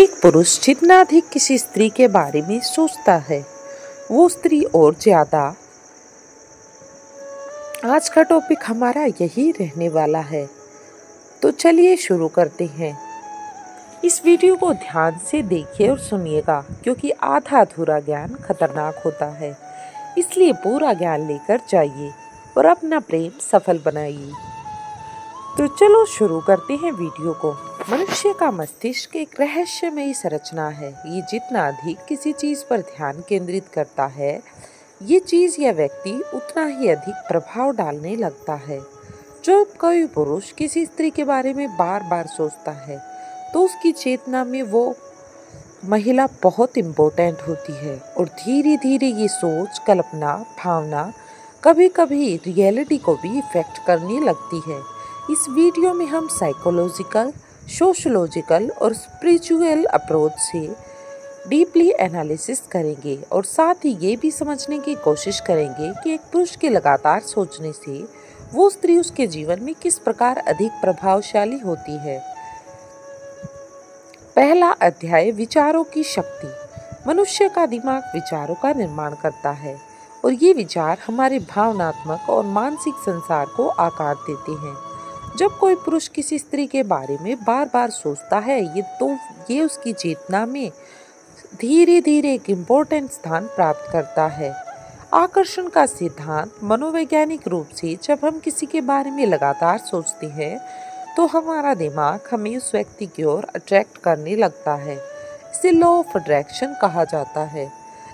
एक पुरुष जितना अधिक किसी स्त्री के बारे में सोचता है वो स्त्री और ज्यादा। आज का टॉपिक हमारा यही रहने वाला है, तो चलिए शुरू करते हैं। इस वीडियो को ध्यान से देखिए और सुनिएगा, क्योंकि आधा अधूरा ज्ञान खतरनाक होता है। इसलिए पूरा ज्ञान लेकर जाइए और अपना प्रेम सफल बनाइए। तो चलो शुरू करते हैं वीडियो को। मनुष्य का मस्तिष्क एक रहस्यमयी संरचना है। ये जितना अधिक किसी चीज पर ध्यान केंद्रित करता है, ये चीज या व्यक्ति उतना ही अधिक प्रभाव डालने लगता है। जब कोई पुरुष किसी स्त्री के बारे में बार बार सोचता है, तो उसकी चेतना में वो महिला बहुत इम्पोर्टेंट होती है और धीरे धीरे ये सोच, कल्पना, भावना कभी कभी रियलिटी को भी इफेक्ट करने लगती है। इस वीडियो में हम साइकोलॉजिकल, सोशोलॉजिकल और स्पिरिचुअल अप्रोच से डीपली एनालिसिस करेंगे और साथ ही ये भी समझने की कोशिश करेंगे कि एक पुरुष के लगातार सोचने से वो स्त्री उसके जीवन में किस प्रकार अधिक प्रभावशाली होती है। पहला अध्याय, विचारों की शक्ति। मनुष्य का दिमाग विचारों का निर्माण करता है और ये विचार हमारे भावनात्मक और मानसिक संसार को आकार देते हैं। जब कोई पुरुष किसी स्त्री के बारे में बार बार सोचता है, ये उसकी चेतना में धीरे धीरे एक इम्पोर्टेंट स्थान प्राप्त करता है। आकर्षण का सिद्धांत। मनोवैज्ञानिक रूप से जब हम किसी के बारे में लगातार सोचते हैं, तो हमारा दिमाग हमें उस व्यक्ति की ओर अट्रैक्ट करने लगता है। इसे लॉ ऑफ अट्रैक्शन कहा जाता है।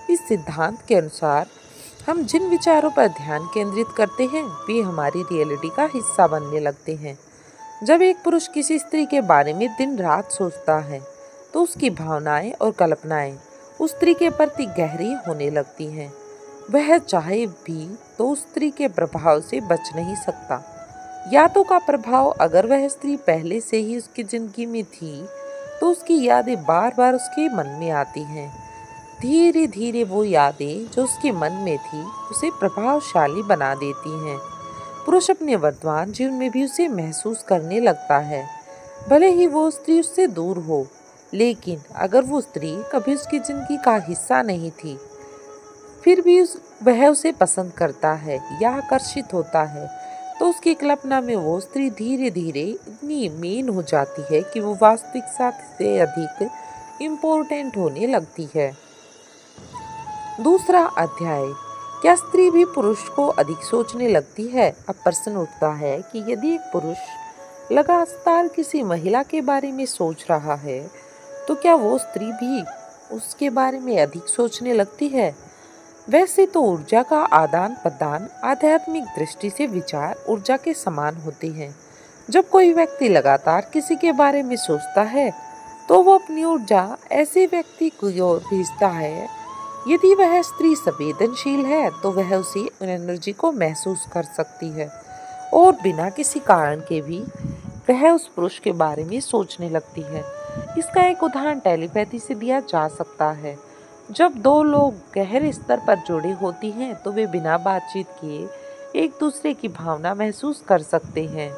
इस सिद्धांत के अनुसार हम जिन विचारों पर ध्यान केंद्रित करते हैं, वे हमारी रियलिटी का हिस्सा बनने लगते हैं। जब एक पुरुष किसी स्त्री के बारे में दिन रात सोचता है, तो उसकी भावनाएं और कल्पनाएं उस स्त्री के प्रति गहरी होने लगती हैं। वह चाहे भी तो उस स्त्री के प्रभाव से बच नहीं सकता। यादों का प्रभाव। अगर वह स्त्री पहले से ही उसकी जिंदगी में थी, तो उसकी यादें बार बार उसके मन में आती हैं। धीरे धीरे वो यादें जो उसके मन में थी, उसे प्रभावशाली बना देती हैं। पुरुष अपने वर्तमान जीवन में भी उसे महसूस करने लगता है, भले ही वो स्त्री उससे दूर हो। लेकिन अगर वो स्त्री कभी उसकी जिंदगी का हिस्सा नहीं थी, फिर भी वह उसे पसंद करता है या आकर्षित होता है, तो उसकी कल्पना में वो स्त्री धीरे धीरे इतनी मेन हो जाती है कि वो वास्तविकता से अधिक इम्पोर्टेंट होने लगती है। दूसरा अध्याय, क्या स्त्री भी पुरुष को अधिक सोचने लगती है? अब प्रश्न उठता है कि यदि एक पुरुष लगातार किसी महिला के बारे में सोच रहा है, तो क्या वो स्त्री भी उसके बारे में अधिक सोचने लगती है? वैसे तो ऊर्जा का आदान प्रदान आध्यात्मिक दृष्टि से विचार ऊर्जा के समान होते हैं। जब कोई व्यक्ति लगातार किसी के बारे में सोचता है, तो वो अपनी ऊर्जा ऐसे व्यक्ति की ओर भेजता है। यदि वह स्त्री संवेदनशील है, तो वह उसी एनर्जी को महसूस कर सकती है और बिना किसी कारण के भी वह उस पुरुष के बारे में सोचने लगती है। इसका एक उदाहरण टेलीपैथी से दिया जा सकता है। जब दो लोग गहरे स्तर पर जुड़े होती हैं, तो वे बिना बातचीत किए एक दूसरे की भावना महसूस कर सकते हैं।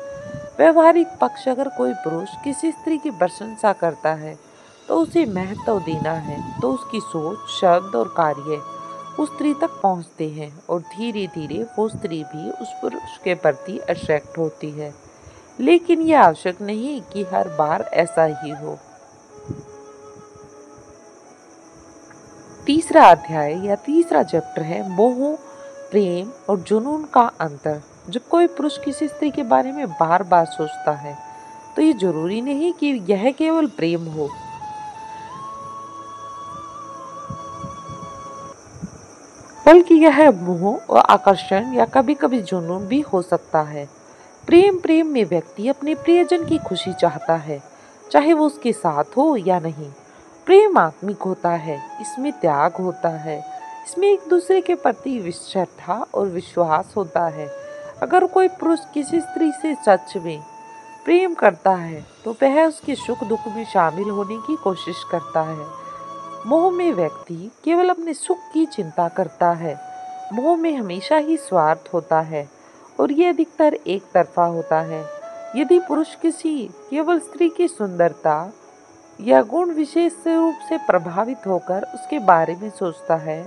व्यवहारिक पक्ष, अगर कोई पुरुष किसी स्त्री की प्रशंसा करता है, तो उसे महत्व देना है, तो उसकी सोच, शब्द और कार्य उस स्त्री तक पहुंचते हैं और धीरे धीरे वो स्त्री भी उस पुरुष के प्रति अट्रैक्ट होती है। लेकिन यह आवश्यक नहीं कि हर बार ऐसा ही हो। तीसरा अध्याय या तीसरा चैप्टर है मोह, प्रेम और जुनून का अंतर। जब कोई पुरुष किसी स्त्री के बारे में बार बार सोचता है, तो ये जरूरी नहीं कि यह केवल प्रेम हो, बल्कि यह मोह और आकर्षण या कभी कभी जुनून भी हो सकता है। प्रेम में व्यक्ति अपने प्रियजन की खुशी चाहता है, चाहे वो उसके साथ हो या नहीं। प्रेम आत्मिक होता है, इसमें त्याग होता है, इसमें एक दूसरे के प्रति श्रद्धा और विश्वास होता है। अगर कोई पुरुष किसी स्त्री से सच में प्रेम करता है, तो वह उसके सुख दुख में शामिल होने की कोशिश करता है। मोह में व्यक्ति केवल अपने सुख की चिंता करता है। मोह में हमेशा ही स्वार्थ होता है और ये अधिकतर एक तरफा होता है। यदि पुरुष किसी केवल स्त्री की सुंदरता या गुण विशेष रूप से प्रभावित होकर उसके बारे में सोचता है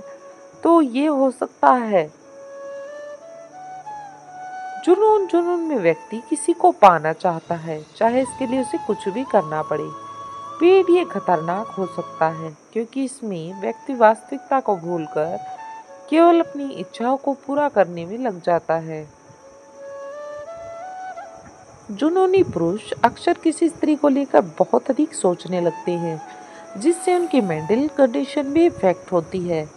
तो ये हो सकता है। जुनून जुनून में व्यक्ति किसी को पाना चाहता है, चाहे इसके लिए उसे कुछ भी करना पड़े। पेड़ ये खतरनाक हो सकता है क्योंकि इसमें व्यक्ति वास्तविकता को भूलकर केवल अपनी इच्छाओं को पूरा करने में लग जाता है। जुनूनी पुरुष अक्सर किसी स्त्री को लेकर बहुत अधिक सोचने लगते हैं, जिससे उनकी मेंटल कंडीशन भी इफेक्ट होती है।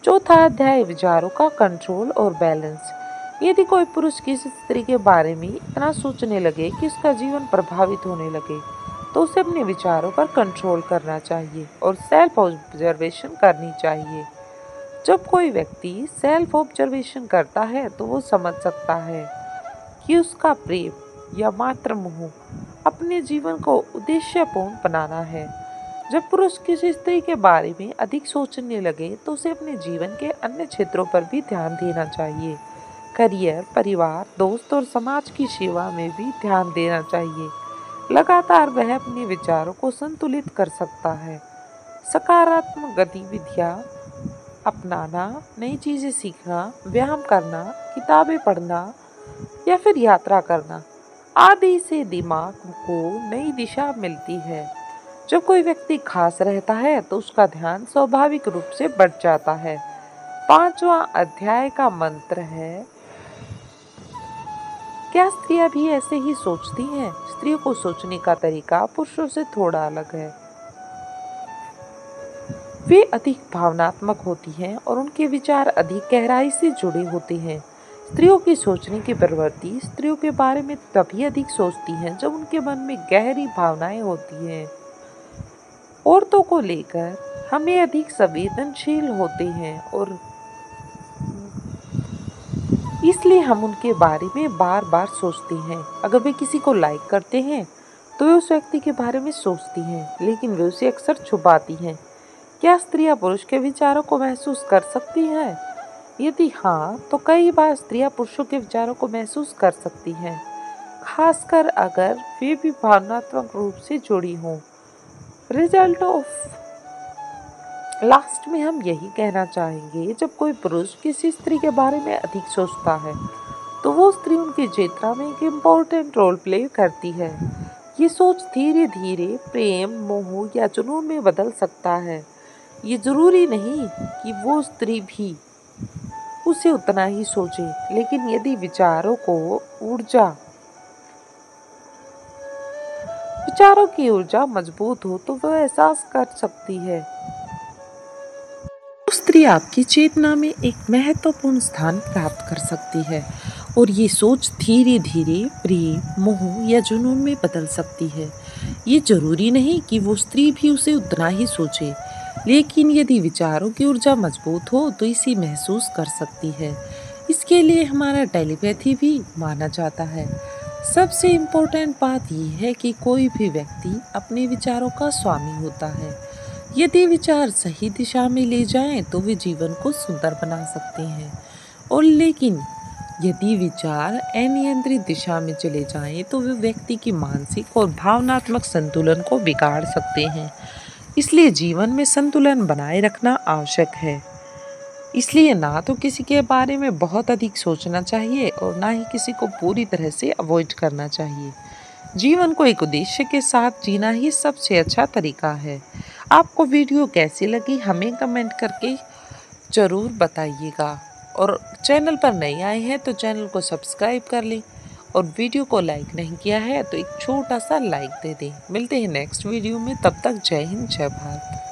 चौथा अध्याय, विचारों का कंट्रोल और बैलेंस। यदि कोई पुरुष किसी स्त्री के बारे में इतना सोचने लगे कि उसका जीवन प्रभावित होने लगे, तो उसे अपने विचारों पर कंट्रोल करना चाहिए और सेल्फ ऑब्जर्वेशन करनी चाहिए। जब कोई व्यक्ति सेल्फ ऑब्जर्वेशन करता है तो वो समझ सकता है कि उसका प्रेम या मात्र मोह अपने जीवन को उद्देश्यपूर्ण बनाना है। जब पुरुष किसी स्त्री के बारे में अधिक सोचने लगे तो उसे अपने जीवन के अन्य क्षेत्रों पर भी ध्यान देना चाहिए। करियर, परिवार, दोस्त और समाज की सेवा में भी ध्यान देना चाहिए। लगातार वह अपने विचारों को संतुलित कर सकता है। सकारात्मक गतिविधियां अपनाना, नई चीजें सीखना, व्यायाम करना, किताबें पढ़ना या फिर यात्रा करना आदि से दिमाग को नई दिशा मिलती है। जब कोई व्यक्ति खास रहता है तो उसका ध्यान स्वाभाविक रूप से बढ़ जाता है। 5वां अध्याय का मंत्र है, क्या स्त्रियां भी ऐसे ही सोचती हैं? स्त्रियों को सोचने का तरीका पुरुषों से थोड़ा अलग है। वे अधिक भावनात्मक होती हैं और उनके विचार अधिक गहराई से जुड़े होते हैं। स्त्रियों की सोचने की प्रवृत्ति स्त्रियों के बारे में तभी अधिक सोचती हैं जब उनके मन में गहरी भावनाएं होती हैं। औरतों को लेकर हमें अधिक संवेदनशील होते हैं और इसलिए हम उनके बारे में बार बार सोचते हैं। अगर वे किसी को लाइक करते हैं तो वे उस व्यक्ति के बारे में सोचती हैं, लेकिन वे उसे अक्सर छुपाती हैं। क्या स्त्रियां पुरुष के विचारों को महसूस कर सकती हैं? यदि हाँ, तो कई बार स्त्रियां पुरुषों के विचारों को महसूस कर सकती हैं, खासकर अगर वे भी भावनात्मक रूप से जुड़ी हों। रिजल्ट ऑफ लास्ट में हम यही कहना चाहेंगे, जब कोई पुरुष किसी स्त्री के बारे में अधिक सोचता है तो वो स्त्री उनकी चेतना में एक इम्पोर्टेंट रोल प्ले करती है। ये सोच धीरे धीरे प्रेम, मोह या जुनून में बदल सकता है। ये जरूरी नहीं कि वो स्त्री भी उसे उतना ही सोचे, लेकिन यदि विचारों की ऊर्जा मजबूत हो तो वह एहसास कर सकती है। स्त्री आपकी चेतना में एक महत्वपूर्ण स्थान प्राप्त कर सकती है और ये सोच धीरे धीरे प्रेम, मोह या जुनून में बदल सकती है। ये जरूरी नहीं कि वो स्त्री भी उसे उतना ही सोचे, लेकिन यदि विचारों की ऊर्जा मजबूत हो तो इसे महसूस कर सकती है। इसके लिए हमारा टेलीपैथी भी माना जाता है। सबसे इम्पोर्टेंट बात यह है कि कोई भी व्यक्ति अपने विचारों का स्वामी होता है। यदि विचार सही दिशा में ले जाएं तो वे जीवन को सुंदर बना सकते हैं, और लेकिन यदि विचार अनियंत्रित दिशा में चले जाएं तो वे व्यक्ति की मानसिक और भावनात्मक संतुलन को बिगाड़ सकते हैं। इसलिए जीवन में संतुलन बनाए रखना आवश्यक है। इसलिए ना तो किसी के बारे में बहुत अधिक सोचना चाहिए और ना ही किसी को पूरी तरह से अवॉइड करना चाहिए। जीवन को एक उद्देश्य के साथ जीना ही सबसे अच्छा तरीका है। आपको वीडियो कैसी लगी हमें कमेंट करके ज़रूर बताइएगा, और चैनल पर नए आए हैं तो चैनल को सब्सक्राइब कर लें, और वीडियो को लाइक नहीं किया है तो एक छोटा सा लाइक दे दें। मिलते हैं नेक्स्ट वीडियो में, तब तक जय हिंद, जय भारत।